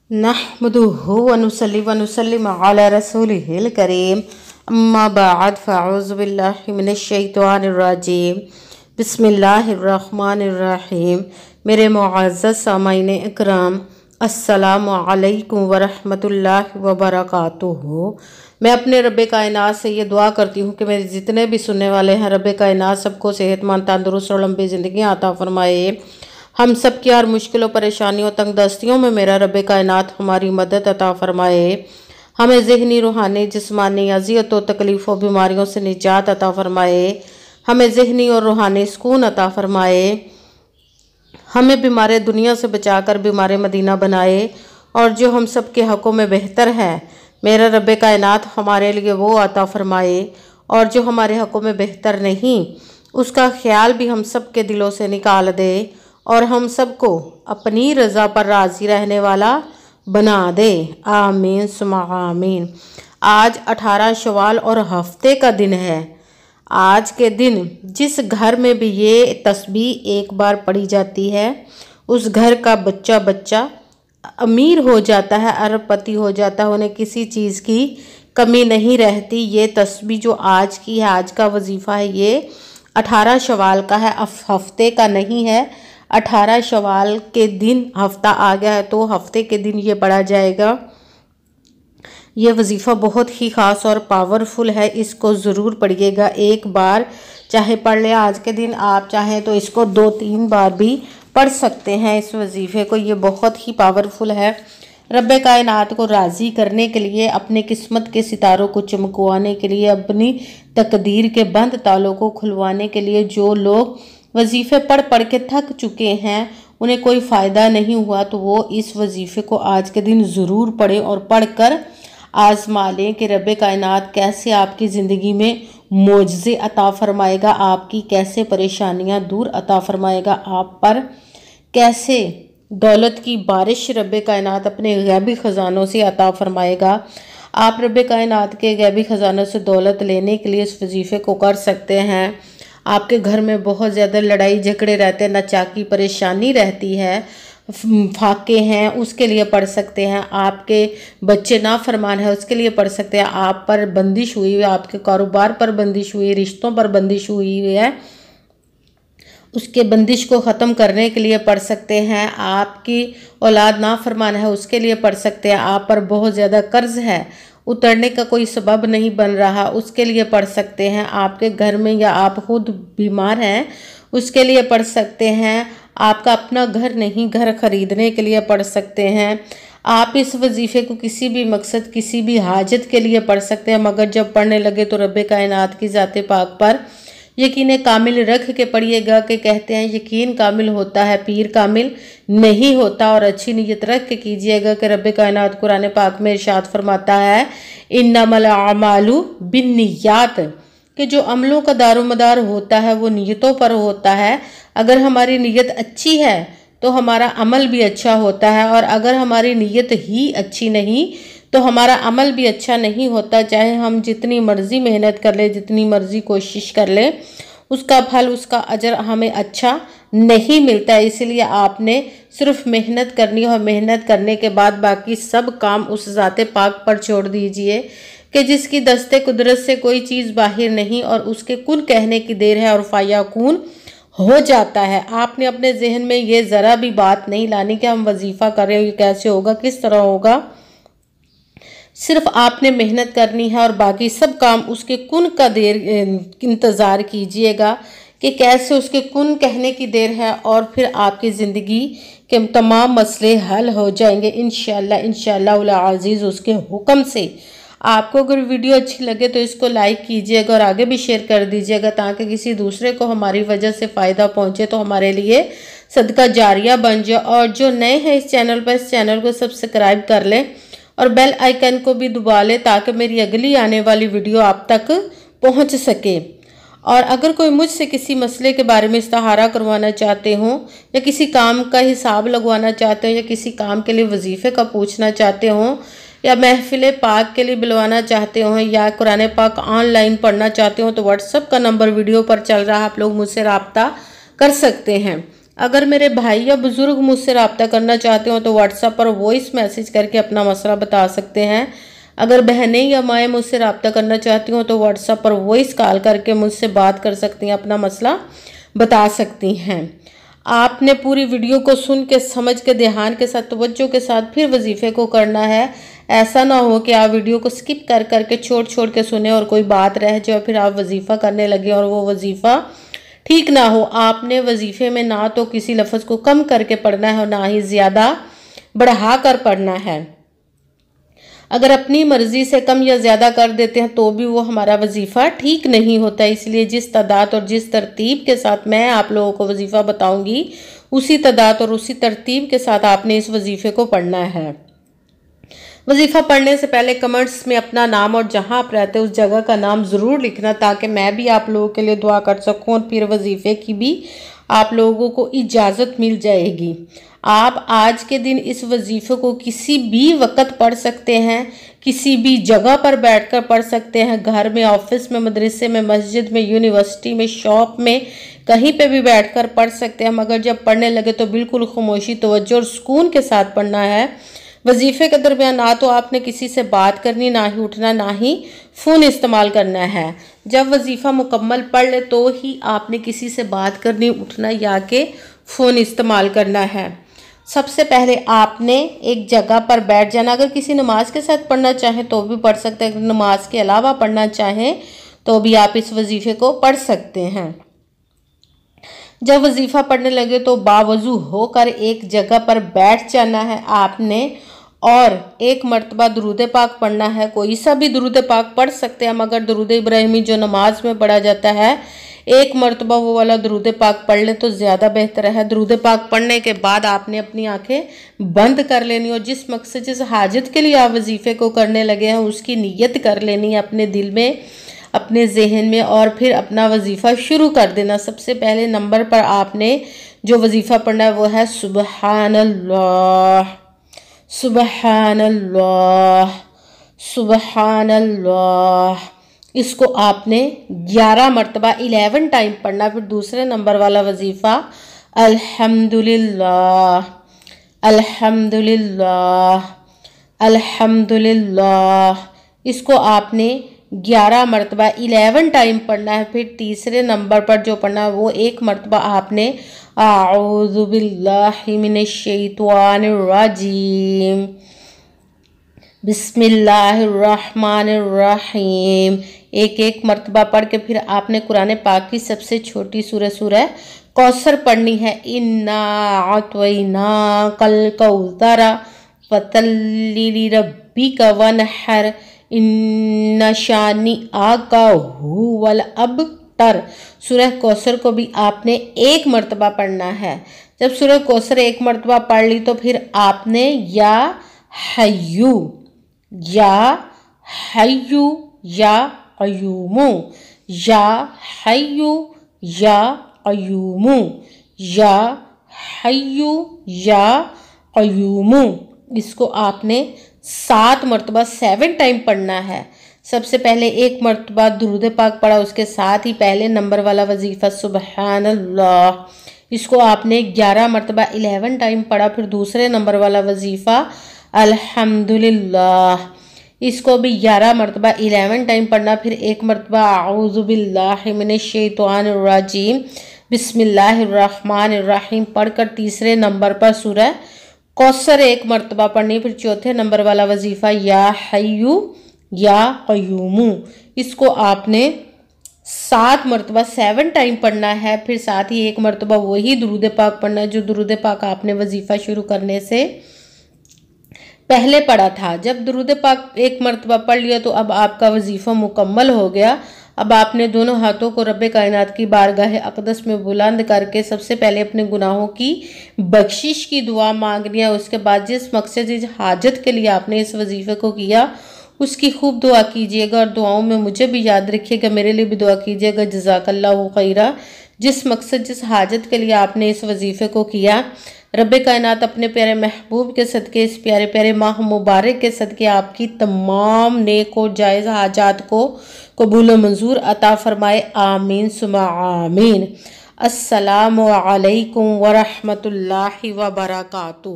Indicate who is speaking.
Speaker 1: नहमदुहु व नुसल्ली व नुसल्लिम अला रसूलिहिल करीम अम्मा बाद फ़अऊज़ु बिल्लाहि मिनश शैतानिर रजीम बिस्मिल्लाहिर रहमानिर रहीम। मेरे मुअज़्ज़ज़ सामाईन इकराम, अस्सलामु अलैकुम व रहमतुल्लाहि व बरकातुहू। मैं अपने रब्बे कायनात से ये दुआ करती हूँ कि मेरे जितने भी सुनने वाले हैं, रब्बे कायनात सबको सेहतमंद, तंदुरुस्त और लंबी ज़िंदगी अता फरमाए। हम सब की हर मुश्किलों, परेशानियों, तंगदस्तियों में मेरा रब्बे कायनात हमारी मदद अता फरमाए। हमें ज़हनी, रूहानी, जिस्मानी अज़ियतों, तकलीफ़ों, बीमारियों से निजात अता फरमाए। हमें ज़हनी और रूहानी सुकून अता फरमाए। हमें बीमार दुनिया से बचाकर बीमार मदीना बनाए। और जो हम सब के हक़ों में बेहतर है, मेरा रब्बे कायनात हमारे लिए वो अता फरमाए। और जो हमारे हक़ों में बेहतर नहीं, उसका ख्याल भी हम सब के दिलों से निकाल दे और हम सबको अपनी रज़ा पर राज़ी रहने वाला बना दे। आमीन सुम्मा आमीन। आज 18 शवाल और हफ्ते का दिन है। आज के दिन जिस घर में भी ये तस्बीह एक बार पढ़ी जाती है, उस घर का बच्चा बच्चा अमीर हो जाता है, अरबपति हो जाता है, उन्हें किसी चीज़ की कमी नहीं रहती। ये तस्बीह जो आज की है, आज का वजीफ़ा है, ये 18 शवाल का है, हफ्ते का नहीं है। 18 शवाल के दिन हफ्ता आ गया है तो हफ्ते के दिन ये पढ़ा जाएगा। ये वजीफ़ा बहुत ही ख़ास और पावरफुल है, इसको ज़रूर पढ़िएगा। एक बार चाहे पढ़ ले आज के दिन, आप चाहें तो इसको 2-3 बार भी पढ़ सकते हैं इस वजीफ़े को। ये बहुत ही पावरफुल है। रब्बे कायनात को राज़ी करने के लिए, अपने किस्मत के सितारों को चमकवाने के लिए, अपनी तकदीर के बंद तालों को खुलवाने के लिए, जो लोग वजीफ़े पढ़ पढ़ के थक चुके हैं, उन्हें कोई फ़ायदा नहीं हुआ, तो वो इस वजीफ़े को आज के दिन ज़रूर पढ़ें और पढ़ कर आज़मा लें कि रब्बे कायनात कैसे आपकी ज़िंदगी में मोज़े अता फरमाएगा, आपकी कैसे परेशानियां दूर अता फरमाएगा, आप पर कैसे दौलत की बारिश रब्बे कायनात अपने गैबी ख़जानों से अता फरमाएगा। आप रब्बे कायनात के गैबी ख़जानों से दौलत लेने के लिए इस वजीफ़े को कर सकते हैं। आपके घर में बहुत ज़्यादा लड़ाई झगड़े रहते हैं, नाचाकी परेशानी रहती है, फाके हैं, उसके लिए पढ़ सकते हैं। आपके बच्चे नाफरमान है, उसके लिए पढ़ सकते हैं। आप पर बंदिश हुई है, आपके कारोबार पर बंदिश हुई, रिश्तों पर बंदिश हुई है, उसके बंदिश को ख़त्म करने के लिए पढ़ सकते हैं। आपकी औलाद नाफरमान है, उसके लिए पढ़ सकते हैं। आप पर बहुत ज़्यादा कर्ज है, उतरने का कोई सबब नहीं बन रहा, उसके लिए पढ़ सकते हैं। आपके घर में या आप खुद बीमार हैं, उसके लिए पढ़ सकते हैं। आपका अपना घर नहीं, घर ख़रीदने के लिए पढ़ सकते हैं। आप इस वजीफ़े को किसी भी मकसद, किसी भी हाजत के लिए पढ़ सकते हैं, मगर जब पढ़ने लगे तो रब्बे कायनात की ज़ाते पाक पर यकीन कामिल रख के पढ़िएगा। कि कहते हैं यकीन कामिल होता है, पीर कामिल नहीं होता। और अच्छी नीयत रख के कीजिएगा कि रब्बे कायनात कुरान पाक में इरशाद फरमाता है, इन्नमल अमालु बिन्नियात, कि जो अमलों का दारोमदार होता है वो नीयतों पर होता है। अगर हमारी नीयत अच्छी है तो हमारा अमल भी अच्छा होता है, और अगर हमारी नीयत ही अच्छी नहीं तो हमारा अमल भी अच्छा नहीं होता। चाहे हम जितनी मर्ज़ी मेहनत कर ले, जितनी मर्ज़ी कोशिश कर ले, उसका फल, उसका अजर हमें अच्छा नहीं मिलता है। इसलिए आपने सिर्फ मेहनत करनी है, और मेहनत करने के बाद बाकी सब काम उस ज़ाते पाक पर छोड़ दीजिए कि जिसकी दस्ते कुदरत से कोई चीज़ बाहर नहीं, और उसके कुन कहने की देर है और फायाकून हो जाता है। आपने अपने जहन में ये ज़रा भी बात नहीं लानी कि हम वजीफ़ा करें, ये कैसे होगा, किस तरह होगा। सिर्फ आपने मेहनत करनी है और बाकी सब काम उसके कुन का देर इंतज़ार कीजिएगा कि कैसे उसके कुन कहने की देर है, और फिर आपकी ज़िंदगी के तमाम मसले हल हो जाएंगे इंशाअल्लाह, इंशाअल्लाह उल अज़ीज़ उसके हुक्म से। आपको अगर वीडियो अच्छी लगे तो इसको लाइक कीजिएगा और आगे भी शेयर कर दीजिएगा, ताकि किसी दूसरे को हमारी वजह से फ़ायदा पहुँचे, तो हमारे लिए सदका जारिया बन जाए। और जो नए हैं इस चैनल पर, इस चैनल को सब्सक्राइब कर लें और बेल आइकन को भी दबा लें, ताकि मेरी अगली आने वाली वीडियो आप तक पहुंच सके। और अगर कोई मुझसे किसी मसले के बारे में इस्तिहारा करवाना चाहते हों, या किसी काम का हिसाब लगवाना चाहते हो, या किसी काम के लिए वजीफ़े का पूछना चाहते हों, या महफिल पाक के लिए बुलवाना चाहते हो, या कुरान पाक ऑनलाइन पढ़ना चाहते हो, तो व्हाट्सएप का नंबर वीडियो पर चल रहा है, आप लोग मुझसे रब्ता कर सकते हैं। اگر میرے بھائی یا بزرگ مجھ سے رابطہ کرنا چاہتے ہوں تو واٹس ایپ پر وائس میسیج کر کے اپنا مسئلہ بتا سکتے ہیں۔ اگر بہنیں یا مائیں مجھ سے رابطہ کرنا چاہتی ہوں تو واٹس ایپ پر وائس کال کر کے مجھ سے بات کر سکتی ہیں، اپنا مسئلہ بتا سکتی ہیں۔ آپ نے پوری ویڈیو کو سن کے سمجھ کے دھیان کے ساتھ توجہ کے ساتھ پھر وظیفے کو کرنا ہے۔ ایسا نہ ہو کہ آپ ویڈیو کو سکپ کر کے چھوڑ کے سنیں اور کوئی بات رہ جائے پھر آپ وظیفہ کرنے لگے اور وہ وظیفہ ٹھیک نہ ہو۔ آپ نے وظیفے میں نہ تو کسی لفظ کو کم کر کے پڑھنا ہے اور نہ ہی زیادہ بڑھا کر پڑھنا ہے۔ اگر اپنی مرضی سے کم یا زیادہ کر دیتے ہیں تو بھی وہ ہمارا وظیفہ ٹھیک نہیں ہوتا، اس لیے جس تعداد اور جس ترتیب کے ساتھ میں آپ لوگوں کو وظیفہ بتاؤں گی اسی تعداد اور اسی ترتیب کے ساتھ آپ نے اس وظیفے کو پڑھنا ہے۔ وظیفہ پڑھنے سے پہلے کمنٹس میں اپنا نام اور جہاں آپ رہتے اس جگہ کا نام ضرور لکھنا تاکہ میں بھی آپ لوگوں کے لیے دعا کر سکوں، اور پھر وظیفے کی بھی آپ لوگوں کو اجازت مل جائے گی۔ آپ آج کے دن اس وظیفے کو کسی بھی وقت پڑھ سکتے ہیں، کسی بھی جگہ پر بیٹھ کر پڑھ سکتے ہیں، گھر میں، آفس میں، مدرسے میں، مسجد میں، یونیورسٹی میں، شاپ میں، کہیں پہ بھی بیٹھ کر پڑھ سکتے ہیں، مگر جب پڑھنے لگے تو بالکل خاموشی، توجہ اور سکون کے ساتھ پڑھنا ہے۔ وظیفے کے درمیان نہ تو آپ نے کسی سے بات کرنی، نہ ہی اٹھنا، نہ ہی فون استعمال کرنا ہے۔ جب وظیفہ مکمل پڑھ لے تو ہی آپ نے کسی سے بات کرنی، اٹھنا یا کہ فون استعمال کرنا ہے۔ سب سے پہلے آپ نے ایک جگہ پر بیٹھ جانا۔ اگر کسی نماز کے ساتھ پڑھنا چاہیں تو بھی پڑھ سکتے ہیں، اگر نماز کے علاوہ پڑھنا چاہیں تو بھی آپ اس وظیفے کو پڑھ سکتے ہیں۔ جب وظیفہ پڑھنے لگے تو باوضو ہو کر ایک جگہ پر بیٹھ جانا ہے آپ نے، اور ایک مرتبہ درود پاک پڑھنا ہے۔ کوئی سا بھی درود پاک پڑھ سکتے ہیں، مگر درود ابراہیمی جو نماز میں پڑھا جاتا ہے ایک مرتبہ وہ والا درود پاک پڑھ لیں تو زیادہ بہتر ہے۔ درود پاک پڑھنے کے بعد آپ نے اپنی آنکھیں بند کر لینی اور جس مقصد جس حاجت کے لیے آپ وظیفے کو کرنے لگے ہیں اس کی نیت کر لینی ہے اپنے دل میں، اپنے ذہن میں، اور پھر اپنا وظیفہ شروع کر دینا۔ سب سے پہلے نمبر پر آپ نے جو وظیفہ پڑھنا ہے وہ ہے سبحان اللہ، سبحان اللہ، سبحان اللہ۔ اس کو آپ نے 11 مرتبہ 11 ٹائم پڑھنا۔ پھر دوسرے نمبر والا وظیفہ الحمدللہ، الحمدللہ، الحمدللہ، اس کو آپ نے 11 مرتبہ 11 ٹائم پڑھنا ہے۔ پھر تیسرے نمبر پر جو پڑھنا ہے وہ ایک مرتبہ آپ نے اعوذ باللہ من الشیطان الرجیم، بسم اللہ الرحمن الرحیم، ایک مرتبہ پڑھ کے پھر آپ نے قرآن پاک کی سب سے چھوٹی سورہ کوثر پڑھنی ہے۔ اِنَّا أَعْطَيْنَاكَ الْكَوْثَرَ فَصَلِّ لِرَبِّكَ وَانْحَرْ إِنَّ شَانِئَكَ هُوَ الْأَبْتَرُ۔ سورہ کوثر کو بھی آپ نے ایک مرتبہ پڑھنا ہے۔ جب سورہ کوثر ایک مرتبہ پڑھ لی تو پھر آپ نے یا حیو، یا حیو، یا قیوم، یا حیو، یا قیوم، یا حیو، یا قیوم، اس کو آپ نے 7 مرتبہ 7 ٹائم پڑھنا ہے۔ سب سے پہلے ایک مرتبہ درود پاک پڑھا، اس کے ساتھ ہی پہلے نمبر والا وظیفہ سبحان اللہ، اس کو آپ نے 11 مرتبہ 11 ٹائم پڑھا۔ پھر دوسرے نمبر والا وظیفہ الحمدللہ، اس کو بھی 11 مرتبہ 11 ٹائم پڑھنا۔ پھر ایک مرتبہ اعوذ باللہ من الشیطان الرجیم، بسم اللہ الرحمن الرحیم پڑھ کر تیسرے نمبر پر سورہ کوثر ایک مرتبہ پڑھنی۔ پھر چوتھے نمبر والا وظیفہ یا حیو، یا قیوم، اس کو آپ نے 7 مرتبہ 7 ٹائم پڑھنا ہے۔ پھر ساتھ ہی ایک مرتبہ وہی درود پاک پڑھنا ہے جو درود پاک آپ نے وظیفہ شروع کرنے سے پہلے پڑھا تھا۔ جب درود پاک ایک مرتبہ پڑھ لیا تو اب آپ کا وظیفہ مکمل ہو گیا۔ اب آپ نے دونوں ہاتھوں کو رب کائنات کی بارگاہ اقدس میں بلند کر کے سب سے پہلے اپنے گناہوں کی بخشش کی دعا مانگنی ہے۔ اس کے بعد جس مقصد جس حاجت کے لیے آپ نے اس وظیفے کو کیا اس کی خوب دعا کیجئے گا، اور دعاؤں میں مجھے بھی یاد رکھیے گا، میرے لیے بھی دعا کیجئے گا۔ جزاک اللہ خیرہ۔ جس مقصد جس حاجت کے لیے آپ نے اس وظیفے کو کیا، رب کائنات اپنے پیارے محبوب کے صدقے، اس پیارے پیارے ماہ مبارک کے صدقے آپ کی تمام نیک و جائز حاجات کو قبول و منظور عطا فرمائے، آمین ثم آمین۔ السلام علیکم ورحمۃ اللہ وبرکاتہ۔